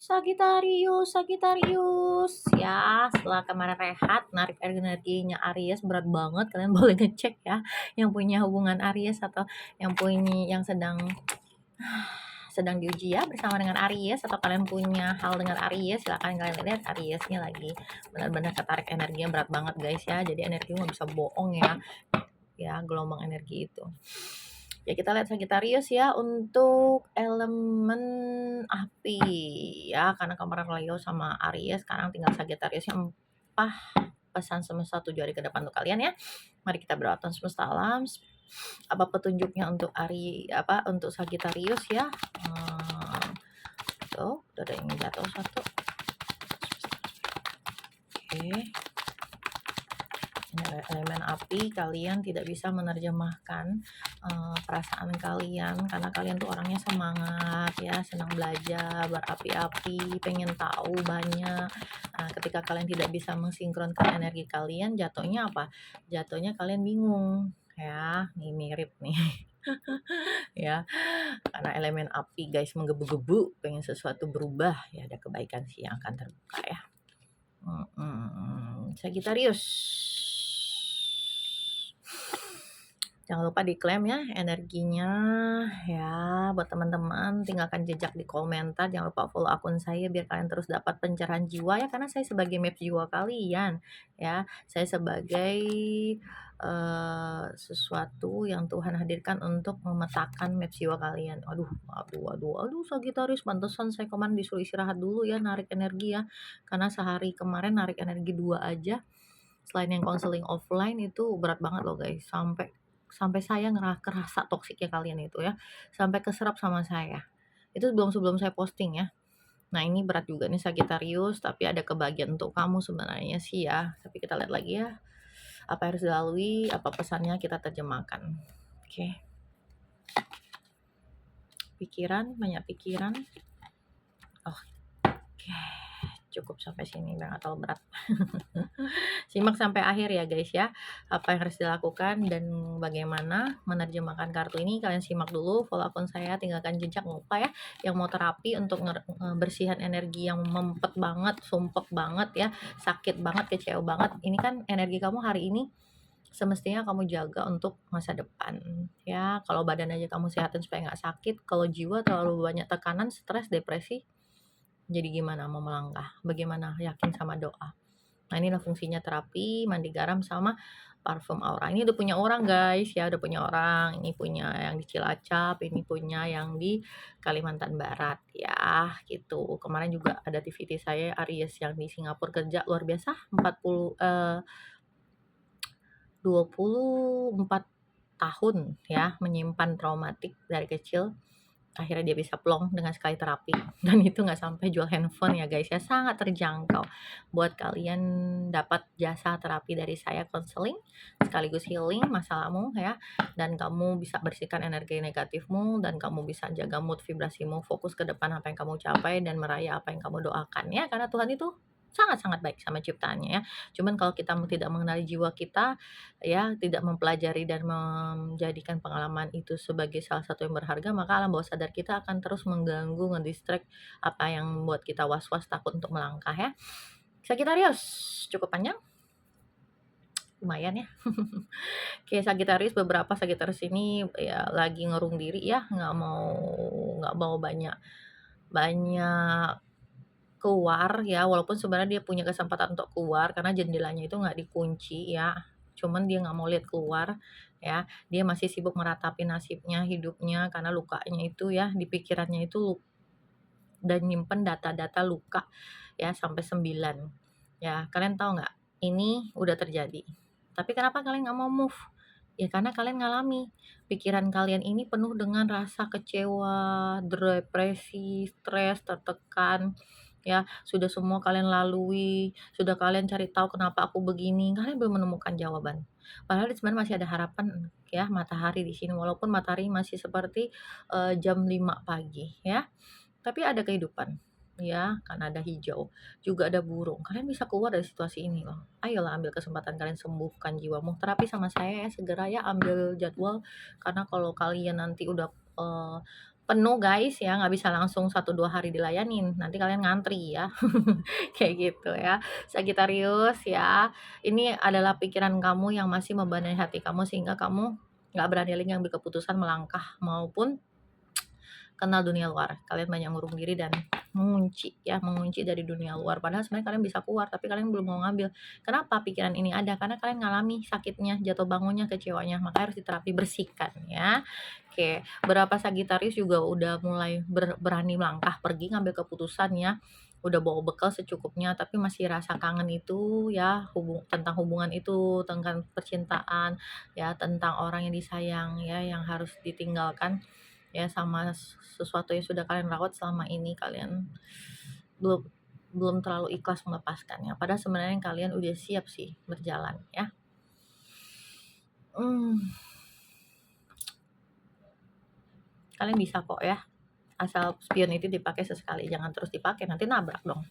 Sagitarius, Sagitarius ya, setelah kemarin rehat narik energinya Aries berat banget, kalian boleh ngecek ya yang punya hubungan Aries atau yang sedang diuji ya bersama dengan Aries, atau kalian punya hal dengan Aries, silakan kalian lihat Ariesnya lagi benar-benar ketarik, energinya berat banget guys ya, jadi energinya nggak bisa bohong ya gelombang energi itu. Ya kita lihat Sagittarius ya untuk elemen api ya, karena kemarin Leo sama Aries, sekarang tinggal Sagittarius yang pesan semesta 7 hari ke depan untuk kalian ya. Mari kita berdoa Tuhan semesta alam, apa petunjuknya untuk untuk Sagittarius ya. Tuh udah ada yang jatuh satu. Oke. Elemen api, kalian tidak bisa menerjemahkan perasaan kalian karena kalian tuh orangnya semangat ya, senang belajar, berapi-api, pengen tahu banyak. Ketika kalian tidak bisa mensinkronkan energi kalian, jatuhnya apa? Jatuhnya kalian bingung ya, nih mirip nih. Ya, karena elemen api guys menggebu-gebu, pengen sesuatu berubah ya, ada kebaikan sih yang akan terbuka ya. Sagittarius, jangan lupa diklaim ya energinya ya. Buat teman-teman tinggalkan jejak di komentar, jangan lupa follow akun saya biar kalian terus dapat pencerahan jiwa ya, karena saya sebagai map jiwa kalian ya, saya sebagai sesuatu yang Tuhan hadirkan untuk memetakan map jiwa kalian. Aduh Sagittarius, pantesan saya kemarin disuruh istirahat dulu ya, narik energi ya, karena sehari kemarin narik energi 2 aja. Selain yang konseling offline itu berat banget loh guys, sampai saya kerasa toksiknya kalian itu ya, sampai keserap sama saya. Itu sebelum saya posting ya. Nah ini berat juga nih Sagittarius, tapi ada kebahagiaan untuk kamu sebenarnya sih ya. Tapi kita lihat lagi ya, apa yang harus dilalui, apa pesannya kita terjemahkan. Oke. Pikiran, banyak pikiran. Oke. Cukup sampai sini, nggak terlalu berat. Simak sampai akhir ya guys ya, apa yang harus dilakukan dan bagaimana menerjemahkan kartu ini. Kalian simak dulu, follow akun saya, tinggalkan jejak, nggak lupa ya. Yang mau terapi untuk bersihan energi yang mempet banget, sumpek banget ya, sakit banget, kecewa banget, ini kan energi kamu hari ini semestinya kamu jaga untuk masa depan ya. Kalau badan aja kamu sehatin supaya nggak sakit, kalau jiwa terlalu banyak tekanan, stres, depresi, jadi gimana mau melangkah? Bagaimana yakin sama doa? Nah inilah fungsinya terapi mandi garam sama parfum aura. Ini udah punya orang guys ya, udah punya orang. Ini punya yang di Cilacap, ini punya yang di Kalimantan Barat ya gitu. Kemarin juga ada activity saya Aries yang di Singapura, kerja luar biasa 24 tahun ya, menyimpan traumatik dari kecil. Akhirnya dia bisa plong dengan sekali terapi, dan itu nggak sampai jual handphone ya guys ya, sangat terjangkau. Buat kalian dapat jasa terapi dari saya, konseling sekaligus healing masalahmu ya, dan kamu bisa bersihkan energi negatifmu, dan kamu bisa jaga mood vibrasimu, fokus ke depan apa yang kamu capai dan meraih apa yang kamu doakan ya, karena Tuhan itu sangat-sangat baik sama ciptaannya ya. Cuman kalau kita tidak mengenali jiwa kita ya, tidak mempelajari dan menjadikan pengalaman itu sebagai salah satu yang berharga, maka alam bawah sadar kita akan terus mengganggu, ngedistract apa yang membuat kita was-was, takut untuk melangkah ya. Sagittarius, cukup panjang? Lumayan ya. Oke, Sagittarius, beberapa Sagittarius ini ya lagi ngurung diri ya, nggak mau banyak keluar ya, walaupun sebenarnya dia punya kesempatan untuk keluar karena jendelanya itu nggak dikunci ya, cuman dia nggak mau lihat keluar ya, dia masih sibuk meratapi nasibnya, hidupnya, karena lukanya itu ya, di pikirannya itu dan nyimpen data-data luka ya sampai 9 ya. Kalian tahu nggak, ini udah terjadi, tapi kenapa kalian nggak mau move? Ya karena kalian ngalami, pikiran kalian ini penuh dengan rasa kecewa, depresi, stres, tertekan ya, sudah semua kalian lalui, sudah kalian cari tahu kenapa aku begini, kalian belum menemukan jawaban. Padahal sebenarnya masih ada harapan ya, matahari di sini, walaupun matahari masih seperti jam 5 pagi ya, tapi ada kehidupan ya, karena ada hijau, juga ada burung. Kalian bisa keluar dari situasi ini loh. Ayolah ambil kesempatan kalian sembuhkan jiwamu. Terapi sama saya ya, segera ya ambil jadwal, karena kalau kalian nanti udah penuh guys ya, nggak bisa langsung 1, 2 hari dilayanin, nanti kalian ngantri ya. Kayak gitu ya. Sagitarius ya, ini adalah pikiran kamu yang masih membebani hati kamu sehingga kamu nggak berani lagi ngambil keputusan melangkah maupun kenal dunia luar. Kalian banyak ngurung diri dan mengunci ya, mengunci dari dunia luar. Padahal sebenarnya kalian bisa keluar, tapi kalian belum mau ngambil. Kenapa pikiran ini ada? Karena kalian ngalami sakitnya, jatuh bangunnya, kecewanya. Maka harus diterapi, bersihkan ya. Oke, berapa Sagitarius juga udah mulai berani melangkah pergi ngambil keputusan ya. Udah bawa bekal secukupnya, tapi masih rasa kangen itu ya, tentang hubungan itu, tentang percintaan ya, tentang orang yang disayang ya, yang harus ditinggalkan ya, sama sesuatu yang sudah kalian rawat selama ini. Kalian belum belum terlalu ikhlas melepaskannya, padahal sebenarnya kalian udah siap sih berjalan ya. Kalian bisa kok ya, asal spion itu dipakai sesekali, jangan terus dipakai, nanti nabrak dong.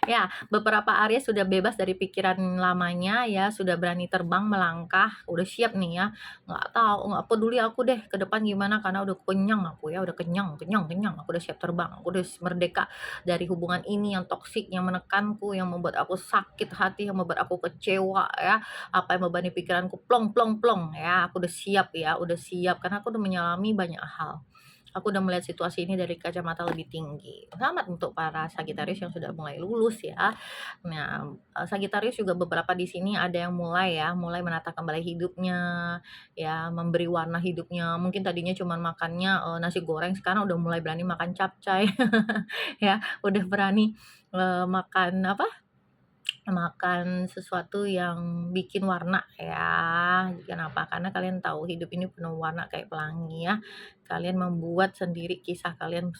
Ya, beberapa Aries sudah bebas dari pikiran lamanya ya, sudah berani terbang, melangkah, udah siap nih ya. Nggak peduli aku deh ke depan gimana, karena udah kenyang aku ya, udah kenyang, kenyang, kenyang. Aku udah siap terbang, aku udah merdeka dari hubungan ini yang toksik, yang menekanku, yang membuat aku sakit hati, yang membuat aku kecewa ya. Apa yang membebani pikiranku, plong, plong, plong ya. Aku udah siap ya, udah siap karena aku udah menyelami banyak hal. Aku udah melihat situasi ini dari kacamata lebih tinggi. Selamat untuk para Sagitarius yang sudah mulai lulus ya. Nah, Sagitarius juga beberapa di sini ada yang mulai ya, mulai menata kembali hidupnya, ya, memberi warna hidupnya. Mungkin tadinya cuma makannya nasi goreng, sekarang udah mulai berani makan capcay, ya, udah berani makan apa? Makan sesuatu yang bikin warna ya. Kenapa? Karena kalian tahu hidup ini penuh warna kayak pelangi ya. Kalian membuat sendiri kisah kalian,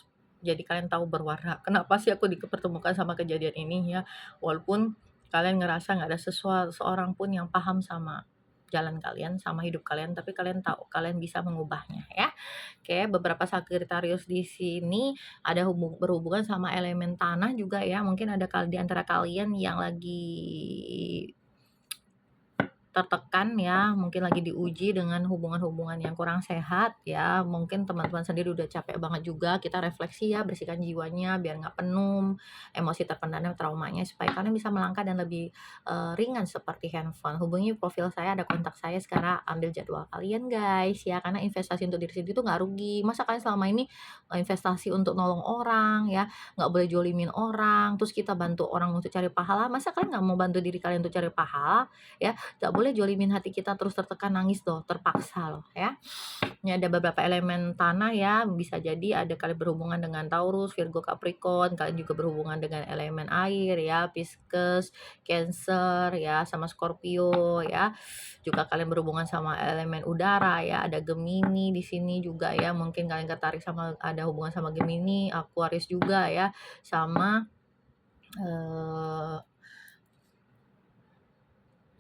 jadi kalian tahu berwarna. Kenapa sih aku dipertemukan sama kejadian ini ya? Walaupun kalian ngerasa nggak ada seorang pun yang paham sama jalan kalian, sama hidup kalian, tapi kalian tahu kalian bisa mengubahnya ya. Oke, beberapa Sagittarius di sini ada berhubungan sama elemen tanah juga ya. Mungkin ada di antara kalian yang lagi tertekan ya, mungkin lagi diuji dengan hubungan-hubungan yang kurang sehat ya. Mungkin teman-teman sendiri udah capek banget juga. Kita refleksi ya, bersihkan jiwanya biar nggak penuh emosi terpendam, traumanya, supaya kalian bisa melangkah dan lebih ringan seperti handphone. Hubungi profil saya, ada kontak saya sekarang, ambil jadwal kalian guys ya, karena investasi untuk diri sendiri itu nggak rugi. Masa kalian selama ini investasi untuk nolong orang ya, nggak boleh jolimin orang, terus kita bantu orang untuk cari pahala, masa kalian nggak mau bantu diri kalian untuk cari pahala ya? Nggak boleh jolimin hati kita terus tertekan, nangis loh, terpaksa loh ya. Ini ada beberapa elemen tanah ya, bisa jadi ada kalian berhubungan dengan Taurus, Virgo, Capricorn, kalian juga berhubungan dengan elemen air ya, Pisces, Cancer ya, sama Scorpio ya. Juga kalian berhubungan sama elemen udara ya, ada Gemini di sini juga ya, mungkin kalian tertarik sama, ada hubungan sama Gemini, Aquarius juga ya, sama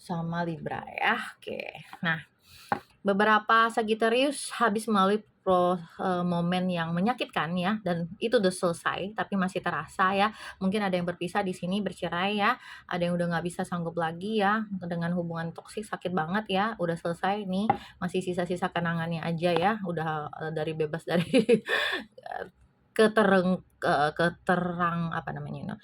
sama Libra ya. Oke. Nah, beberapa Sagittarius habis melalui momen yang menyakitkan ya, dan itu udah selesai tapi masih terasa ya. Mungkin ada yang berpisah di sini, bercerai ya. Ada yang udah nggak bisa sanggup lagi ya dengan hubungan toksik, sakit banget ya. Udah selesai nih, masih sisa-sisa kenangannya aja ya. Udah dari bebas dari keterang apa namanya,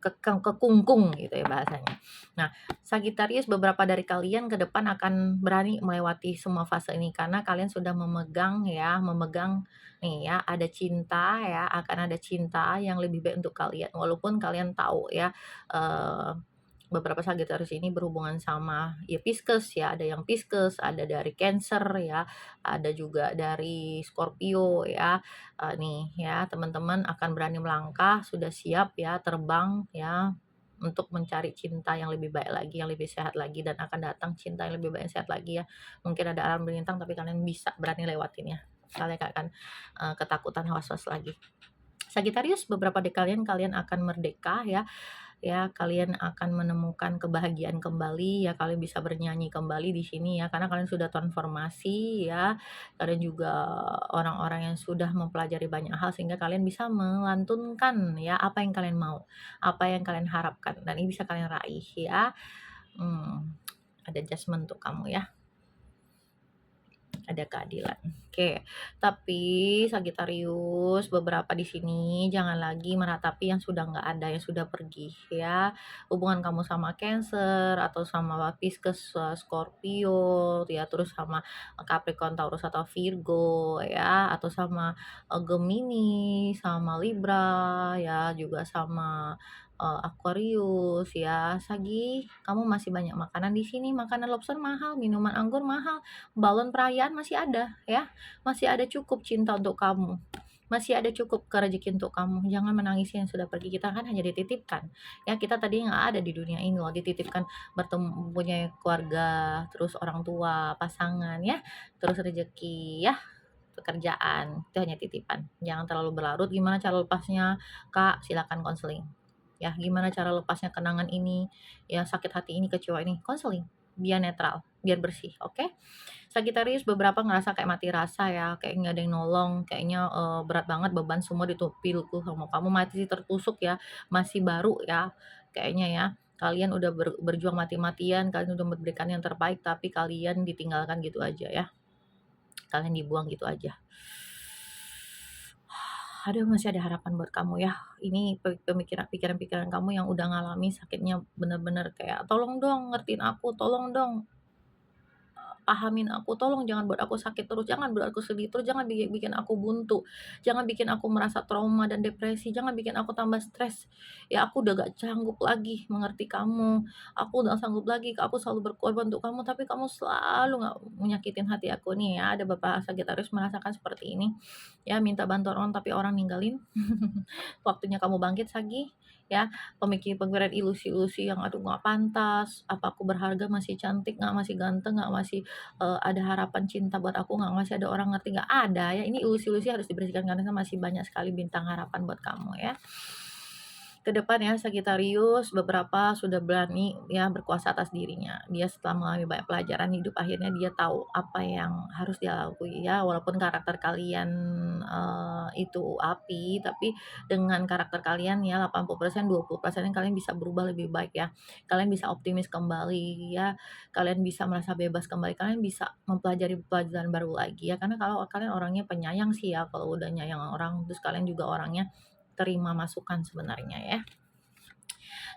kekungkung gitu ya bahasanya. Nah, Sagittarius, beberapa dari kalian ke depan akan berani melewati semua fase ini karena kalian sudah memegang nih ya, ada cinta ya, akan ada cinta yang lebih baik untuk kalian. Walaupun kalian tahu ya, beberapa Sagittarius ini berhubungan sama ya Pisces ya, ada yang Pisces, ada dari Cancer ya, ada juga dari Scorpio ya. Nih ya, teman-teman akan berani melangkah, sudah siap ya terbang ya untuk mencari cinta yang lebih baik lagi, yang lebih sehat lagi, dan akan datang cinta yang lebih baik, yang sehat lagi ya. Mungkin ada alam bintang tapi kalian bisa berani lewatin ya. Kalian akan ketakutan, was-was lagi. Sagittarius, beberapa dari kalian akan merdeka ya. Ya, kalian akan menemukan kebahagiaan kembali ya, kalian bisa bernyanyi kembali di sini ya, karena kalian sudah transformasi ya. Kalian juga orang-orang yang sudah mempelajari banyak hal sehingga kalian bisa melantunkan ya apa yang kalian mau, apa yang kalian harapkan, dan ini bisa kalian raih ya. Ada adjustment untuk kamu ya. ada keadilan. Oke, tapi Sagitarius, beberapa di sini jangan lagi meratapi yang sudah nggak ada, yang sudah pergi ya. Hubungan kamu sama Cancer atau sama Pisces, Scorpio ya, terus sama Capricorn, Taurus atau Virgo ya, atau sama Gemini, sama Libra ya, juga sama Aquarius ya. Sagi, kamu masih banyak makanan di sini, makanan lobster mahal, minuman anggur mahal, balon perayaan masih ada ya, masih ada cukup cinta untuk kamu, masih ada cukup rezeki untuk kamu. Jangan menangisi yang sudah pergi, kita kan hanya dititipkan ya, kita tadi nggak ada di dunia ini loh, dititipkan bertemu, punya keluarga, terus orang tua, pasangan ya, terus rezeki ya, pekerjaan itu hanya titipan. Jangan terlalu berlarut. Gimana cara lepasnya, Kak? Silakan konseling ya. Gimana cara lepasnya kenangan ini ya, sakit hati ini, kecewa ini? Konseling biar netral, biar bersih. Oke, Sagittarius beberapa ngerasa kayak mati rasa ya, kayak nggak ada yang nolong, kayaknya berat banget, beban semua ditupilku sama kamu, masih tertusuk ya, masih baru ya, kayaknya ya. Kalian udah berjuang mati-matian, kalian udah memberikan yang terbaik, tapi kalian ditinggalkan gitu aja ya, kalian dibuang gitu aja. Aduh, masih ada harapan buat kamu ya. Ini pikiran-pikiran kamu yang udah ngalami sakitnya bener-bener kayak, tolong dong ngertiin aku, tolong dong pahamin aku, tolong jangan buat aku sakit terus, jangan buat aku sedih terus, jangan bikin aku buntu, jangan bikin aku merasa trauma dan depresi, jangan bikin aku tambah stres. Ya aku udah gak sanggup lagi mengerti kamu, aku udah sanggup lagi, aku selalu berkorban untuk kamu, tapi kamu selalu gak menyakitin hati aku nih ya. Ada beberapa Sagitarius merasakan seperti ini ya, minta bantuan orang tapi orang ninggalin. Waktunya kamu bangkit Sagi ya, pemikiran ilusi-ilusi yang aduh nggak pantas, apa aku berharga, masih cantik nggak, masih ganteng nggak, masih ada harapan cinta buat aku nggak, masih ada orang ngerti nggak, ada ya. Ini ilusi-ilusi harus dibersihkan karena masih banyak sekali bintang harapan buat kamu ya. Ke depan ya Sagittarius, beberapa sudah berani ya berkuasa atas dirinya. Dia setelah mengalami banyak pelajaran hidup, akhirnya dia tahu apa yang harus dia lakukan ya. Walaupun karakter kalian itu api, tapi dengan karakter kalian ya 80%, 20% kalian bisa berubah lebih baik ya. Kalian bisa optimis kembali ya. Kalian bisa merasa bebas kembali. Kalian bisa mempelajari pelajaran baru lagi ya. Karena kalau kalian orangnya penyayang sih ya, kalau udah nyayang orang, terus kalian juga orangnya terima masukan sebenarnya ya.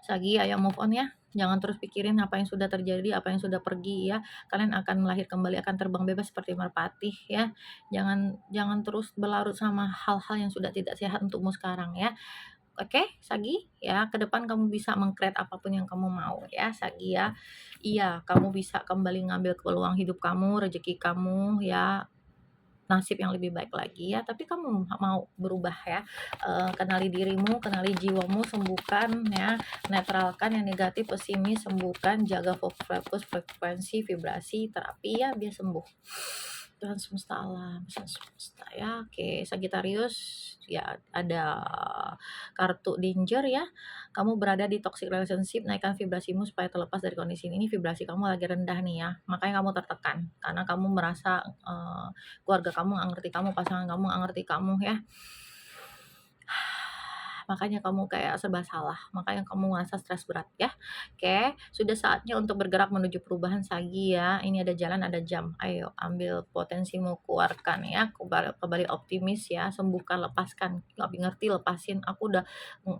Sagi, ayo move on ya. Jangan terus pikirin apa yang sudah terjadi, apa yang sudah pergi ya. Kalian akan melahir kembali, akan terbang bebas seperti merpati ya. Jangan jangan terus berlarut sama hal-hal yang sudah tidak sehat untukmu sekarang ya. Oke, Sagi, ya, ke depan kamu bisa meng-create apapun yang kamu mau ya, Sagi ya. Iya, kamu bisa kembali ngambil peluang hidup kamu, rezeki kamu ya, nasib yang lebih baik lagi ya, tapi kamu mau berubah ya. Kenali dirimu, kenali jiwamu, sembuhkan ya, netralkan yang negatif, pesimis, sembuhkan, jaga fokus, frekuensi, vibrasi, terapi ya, biar sembuh. Tuhan semesta alam, Tuhan semesta ya. Oke, Sagittarius ya, ada kartu danger ya. Kamu berada di toxic relationship, naikkan vibrasimu supaya terlepas dari kondisi ini. Vibrasi kamu lagi rendah nih ya, makanya kamu tertekan karena kamu merasa keluarga kamu nggak ngerti kamu, pasangan kamu nggak ngerti kamu ya. Makanya kamu kayak serba salah, makanya kamu ngerasa stres berat ya. Oke, sudah saatnya untuk bergerak menuju perubahan Sagi ya. Ini ada jalan, ada jam. Ayo ambil potensimu, keluarkan ya. Kembali optimis ya, sembuhkan, lepaskan. Nggak ngerti lepasin. Aku udah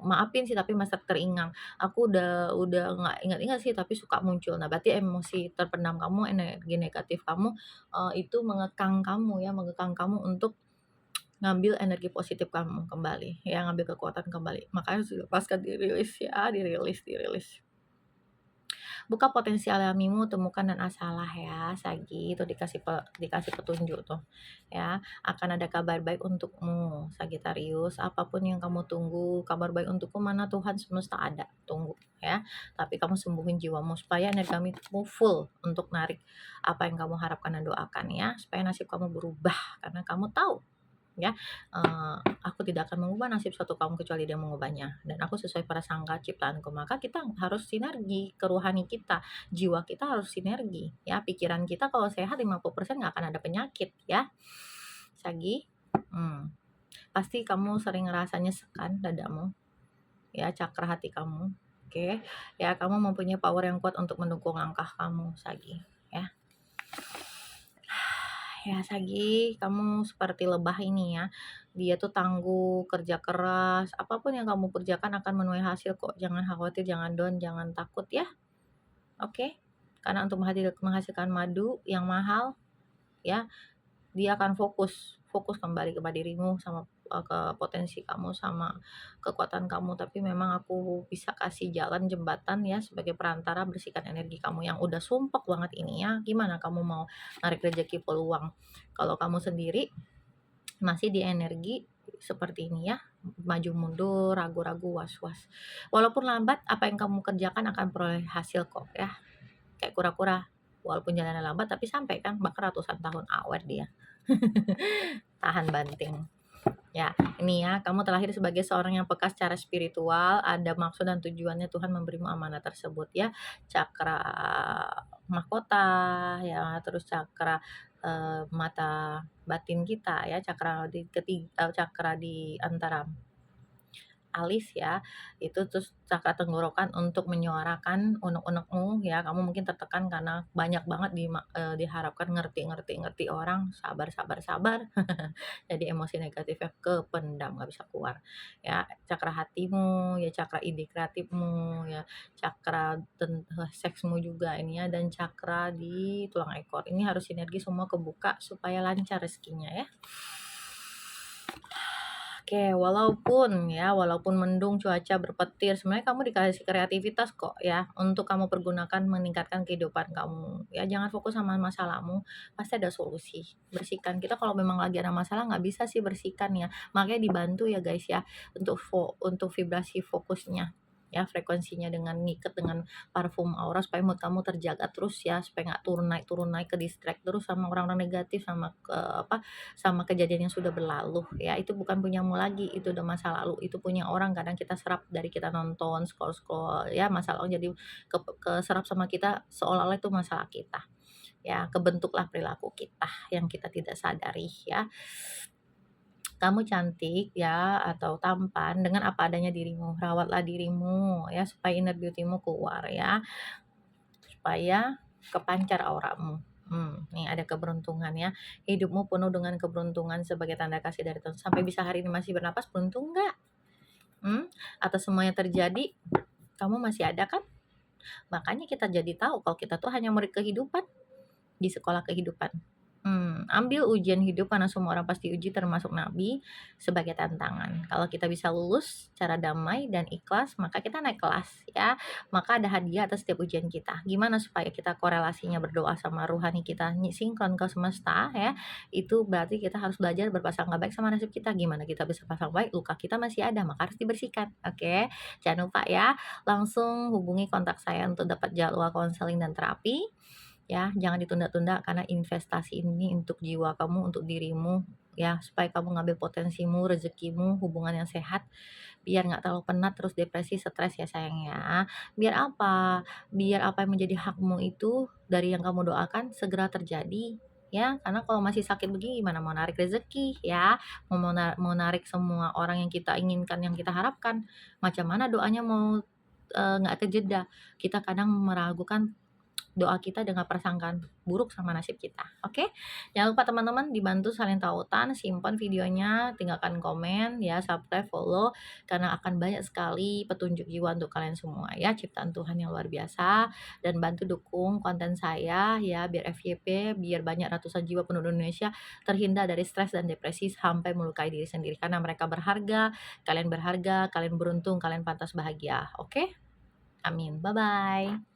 maafin sih tapi masih teringang. Aku udah nggak ingat-ingat sih tapi suka muncul. Nah, berarti emosi terpendam kamu, energi negatif kamu itu mengekang kamu ya, mengekang kamu untuk ngambil energi positif kamu kembali ya, ngambil kekuatan kembali. Makanya harus dilepaskan, dirilis ya, dirilis. Buka potensi alamimu, temukan dan asalah ya, Sagi. Itu dikasih petunjuk tuh ya. Akan ada kabar baik untukmu, Sagittarius. Apapun yang kamu tunggu, kabar baik untukmu mana Tuhan semesta ada. Tunggu ya. Tapi kamu sembuhin jiwamu supaya energi kamu full untuk narik apa yang kamu harapkan dan doakan ya. Supaya nasib kamu berubah karena kamu tahu ya, aku tidak akan mengubah nasib suatu kaum kecuali dia mengubahnya, dan aku sesuai prasangka ciptaanku. Maka kita harus sinergi ke rohani kita, jiwa kita harus sinergi ya. Pikiran kita kalau sehat 50% nggak akan ada penyakit ya, Sagi. Pasti kamu sering ngerasa nyesekan dadamu ya, cakra hati kamu. Oke ya, kamu mempunyai power yang kuat untuk mendukung langkah kamu, Sagi ya. Ya Sagi, kamu seperti lebah ini ya. Dia tuh tangguh, kerja keras, apapun yang kamu kerjakan akan menuai hasil kok. Jangan khawatir, jangan down, jangan takut ya. Oke? Karena untuk menghasilkan madu yang mahal ya, dia akan fokus kembali kepada dirimu sama ke potensi kamu sama kekuatan kamu. Tapi memang aku bisa kasih jalan jembatan ya sebagai perantara bersihkan energi kamu yang udah sumpek banget ini ya. Gimana kamu mau narik rezeki peluang kalau kamu sendiri masih di energi seperti ini ya, maju mundur, ragu-ragu, was-was. Walaupun lambat, apa yang kamu kerjakan akan peroleh hasil kok ya. Kayak kura-kura, walaupun jalannya lambat tapi sampai kan, bahkan ratusan tahun awet dia. Tahan banting. Ya, ini ya, kamu terlahir sebagai seorang yang peka secara spiritual, ada maksud dan tujuannya Tuhan memberimu amanah tersebut ya. Cakra mahkota ya, terus cakra mata batin kita ya, cakra di ketiga, cakra di antara alis ya, itu terus cakra tenggorokan untuk menyuarakan unek-unekmu ya, kamu mungkin tertekan karena banyak banget diharapkan ngerti orang, sabar sabar sabar, jadi emosi negatifnya kependam, nggak bisa keluar. Ya, cakra hatimu, ya cakra ide kreatifmu, ya cakra seksmu juga ini ya, dan cakra di tulang ekor. Ini harus sinergi semua kebuka supaya lancar rezekinya ya. Oke, walaupun mendung, cuaca berpetir, sebenarnya kamu dikasih kreativitas kok ya, untuk kamu pergunakan meningkatkan kehidupan kamu. Ya jangan fokus sama masalahmu, pasti ada solusi. Bersihkan, kita kalau memang lagi ada masalah nggak bisa sih bersihkan ya, makanya dibantu ya guys ya, untuk vibrasi fokusnya. Ya frekuensinya dengan ngikat dengan parfum aura supaya mood kamu terjaga terus ya, supaya nggak turun naik ke distract terus sama orang-orang negatif sama kejadian yang sudah berlalu ya, itu bukan punyamu lagi, itu udah masa lalu, itu punya orang. Kadang kita serap dari kita nonton scroll-scroll ya, masa lalu jadi keserap sama kita seolah-olah itu masalah kita ya, kebentuklah perilaku kita yang kita tidak sadari ya. Kamu cantik ya atau tampan dengan apa adanya dirimu, rawatlah dirimu ya supaya inner beauty-mu keluar ya, supaya kepancar auramu. Nih ada keberuntungan ya. Hidupmu penuh dengan keberuntungan sebagai tanda kasih dari Tuhan. Sampai bisa hari ini masih bernapas, beruntung nggak? Atas semua yang terjadi, kamu masih ada kan? Makanya kita jadi tahu kalau kita tuh hanya murid kehidupan di sekolah kehidupan. Ambil ujian hidup karena semua orang pasti uji termasuk nabi sebagai tantangan. Kalau kita bisa lulus secara damai dan ikhlas, maka kita naik kelas ya. Maka ada hadiah atas setiap ujian kita. Gimana supaya kita korelasinya berdoa sama rohani kita sinkron ke semesta ya. Itu berarti kita harus belajar berpasangga baik sama nasib kita. Gimana kita bisa pasang baik, luka kita masih ada, maka harus dibersihkan. Oke. Jangan lupa ya, langsung hubungi kontak saya untuk dapat jadwal konseling dan terapi. Ya, jangan ditunda-tunda karena investasi ini untuk jiwa kamu, untuk dirimu ya, supaya kamu ngambil potensimu, rezekimu, hubungan yang sehat, biar nggak terlalu penat terus depresi, stres ya sayang ya. Biar apa? Biar apa yang menjadi hakmu itu dari yang kamu doakan segera terjadi ya, karena kalau masih sakit begini gimana mau narik rezeki ya, mau narik semua orang yang kita inginkan, yang kita harapkan, macam mana doanya mau nggak terjeda. Kita kadang meragukan doa kita dengan persangkaan buruk sama nasib kita. Oke? Jangan lupa teman-teman dibantu saling tautan, simpan videonya, tinggalkan komen ya, subscribe, follow karena akan banyak sekali petunjuk jiwa untuk kalian semua ya, ciptaan Tuhan yang luar biasa, dan bantu dukung konten saya ya biar FYP, biar banyak ratusan jiwa penduduk Indonesia terhindar dari stres dan depresi sampai melukai diri sendiri karena mereka berharga, kalian beruntung, kalian pantas bahagia. Oke? Amin. Bye bye.